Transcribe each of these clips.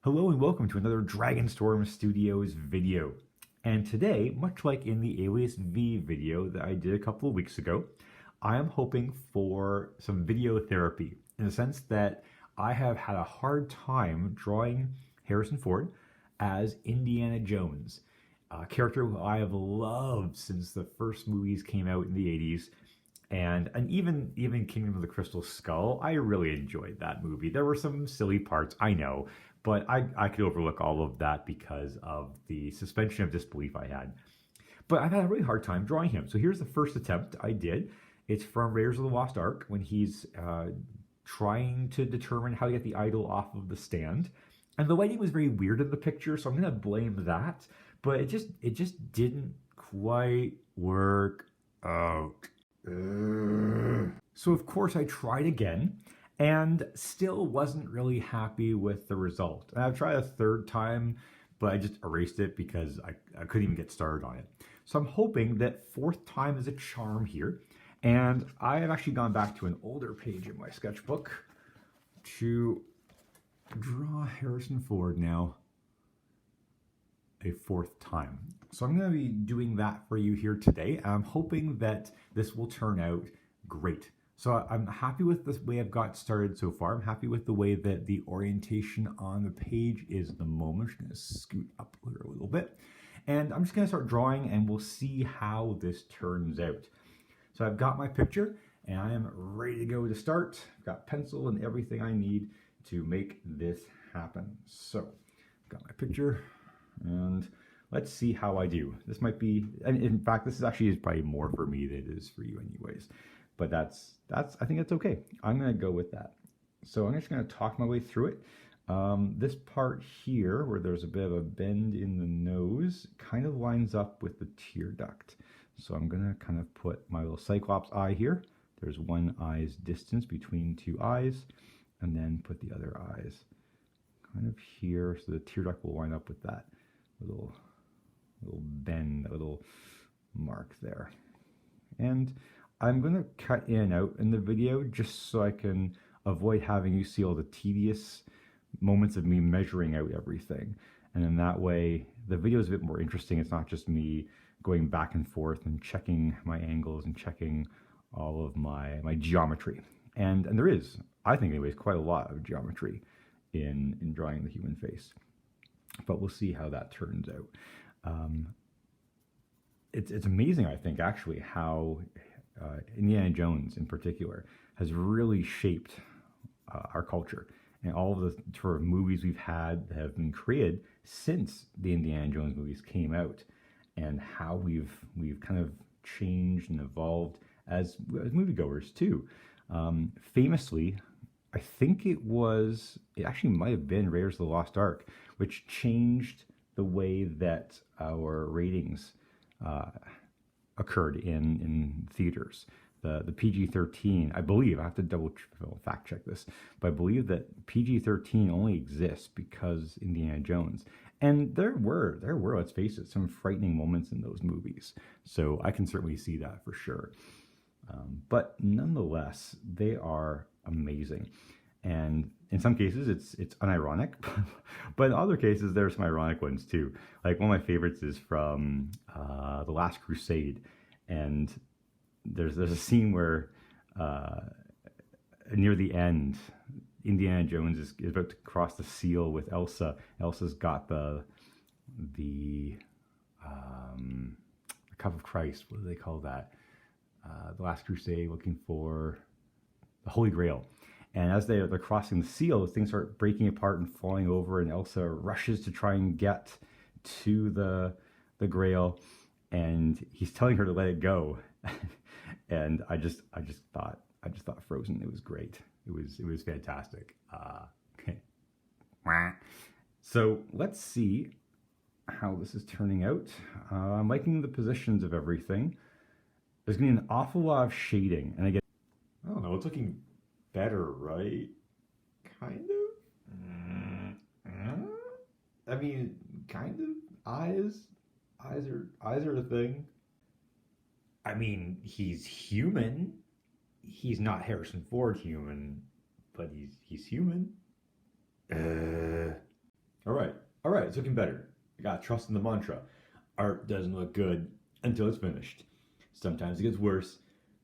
Hello and welcome to another Dragonstorm Studios video. And today, much like in the Alias V video that I did a couple of weeks ago, I am hoping for some video therapy in the sense that I have had a hard time drawing Harrison Ford as Indiana Jones, a character who I have loved since the first movies came out in the 80s. And even Kingdom of the Crystal Skull, I really enjoyed that movie. There were some silly parts, I know, but I could overlook all of that because of the suspension of disbelief I had. But I've had a really hard time drawing him. So here's the first attempt I did. It's from Raiders of the Lost Ark when he's trying to determine how to get the idol off of the stand. And the lighting was very weird in the picture, so I'm gonna blame that. But it just didn't quite work out. So of course I tried again and still wasn't really happy with the result. And I've tried a third time, but I just erased it because I couldn't even get started on it. So I'm hoping that fourth time is a charm here. And I have actually gone back to an older page in my sketchbook to draw Harrison Ford now a fourth time. So I'm going to be doing that for you here today. I'm hoping that this will turn out great. So I'm happy with the way I've got started so far. I'm happy with the way that the orientation on the page is at the moment. I'm just going to scoot up here a little bit. And I'm just going to start drawing and we'll see how this turns out. So I've got my picture and I am ready to go to start. I've got pencil and everything I need to make this happen. So I've got my picture and let's see how I do. This might be, and in fact, this is actually probably more for me than it is for you anyways. But that's I think that's okay. I'm gonna go with that. So I'm just gonna talk my way through it. This part here, where there's a bit of a bend in the nose, kind of lines up with the tear duct. So I'm gonna kind of put my little Cyclops eye here. There's one eye's distance between two eyes, and then put the other eyes kind of here, so the tear duct will line up with that little bend, that little mark there. And I'm going to cut in and out in the video just so I can avoid having you see all the tedious moments of me measuring out everything. And in that way, the video is a bit more interesting. It's not just me going back and forth and checking my angles and checking all of my geometry. And there is, I think anyways, quite a lot of geometry in drawing the human face. But we'll see how that turns out. It's amazing, I think, actually, how Indiana Jones in particular has really shaped our culture. And all of the sort of movies we've had that have been created since the Indiana Jones movies came out, and how we've kind of changed and evolved as moviegoers too. Famously, I think it actually might have been Raiders of the Lost Ark, which changed the way that our ratings occurred in theaters. The PG-13, I believe, I have to fact check this, but I believe that PG-13 only exists because Indiana Jones. And there were, let's face it, some frightening moments in those movies. So I can certainly see that for sure. But nonetheless, they are amazing. And in some cases, it's unironic, but in other cases, there's some ironic ones too. Like one of my favorites is from The Last Crusade, and there's a scene where near the end, Indiana Jones is about to cross the seal with Elsa. Elsa's got the cup of Christ. What do they call that? The Last Crusade, looking for the Holy Grail. And as they're crossing the seal, things start breaking apart and falling over, and Elsa rushes to try and get to the Grail, and he's telling her to let it go. And I just thought Frozen. It was great. It was fantastic. Okay. So let's see how this is turning out. I'm liking the positions of everything. There's going to be an awful lot of shading, and I don't know, it's looking better, right? Kind of. I mean, kind of. Eyes are a thing. I mean, he's human. He's not Harrison Ford human, but he's human. it's looking better. You gotta trust in the mantra. Art doesn't look good until it's finished. Sometimes it gets worse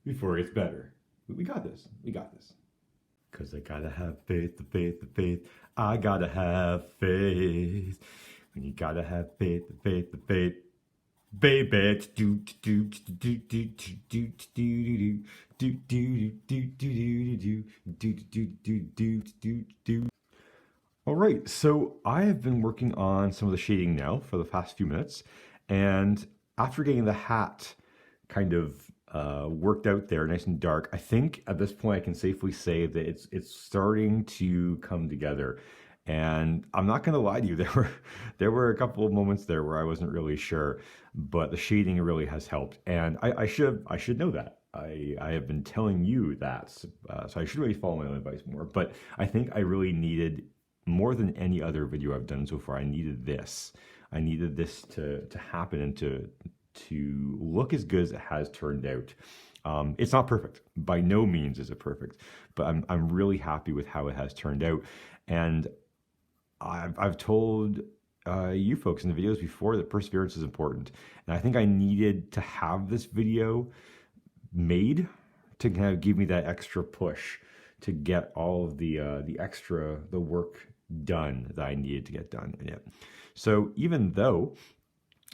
before it gets better. We got this. We got this. Cause I gotta have faith, the faith, the faith. I gotta have faith. When you gotta have faith, the faith, the faith. Baby, do do do do do do do do do do. All right, so I have been working on some of the shading now for the past few minutes, and after getting the hat kind of worked out there, nice and dark, I think at this point I can safely say that it's starting to come together. And I'm not going to lie to you, there were a couple of moments there where I wasn't really sure, but the shading really has helped, and I should know that. I have been telling you that, so I should really follow my own advice more. But I think I really needed, more than any other video I've done so far, I needed this. I needed this to happen and to look as good as it has turned out. It's not perfect. By no means is it perfect, but I'm really happy with how it has turned out. And I've told you folks in the videos before that perseverance is important. And I think I needed to have this video made to kind of give me that extra push to get all of the work done that I needed to get done in it. So even though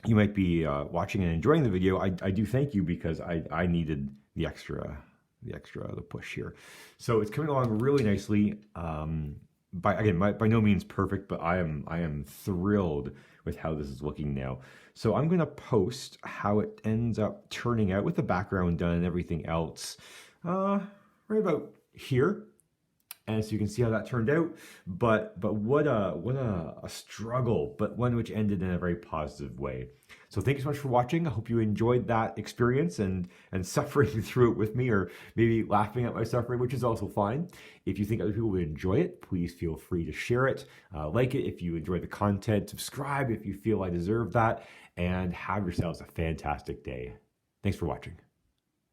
you might be watching and enjoying the video, I do thank you, because I needed the push here. So it's coming along really nicely. By no means perfect, but I am thrilled with how this is looking now. So I'm going to post how it ends up turning out with the background done and everything else right about here. And so you can see how that turned out. But what a struggle, but one which ended in a very positive way. So thank you so much for watching. I hope you enjoyed that experience and suffering through it with me, or maybe laughing at my suffering, which is also fine. If you think other people would enjoy it, please feel free to share it. Like it if you enjoy the content. Subscribe if you feel I deserve that. And have yourselves a fantastic day. Thanks for watching.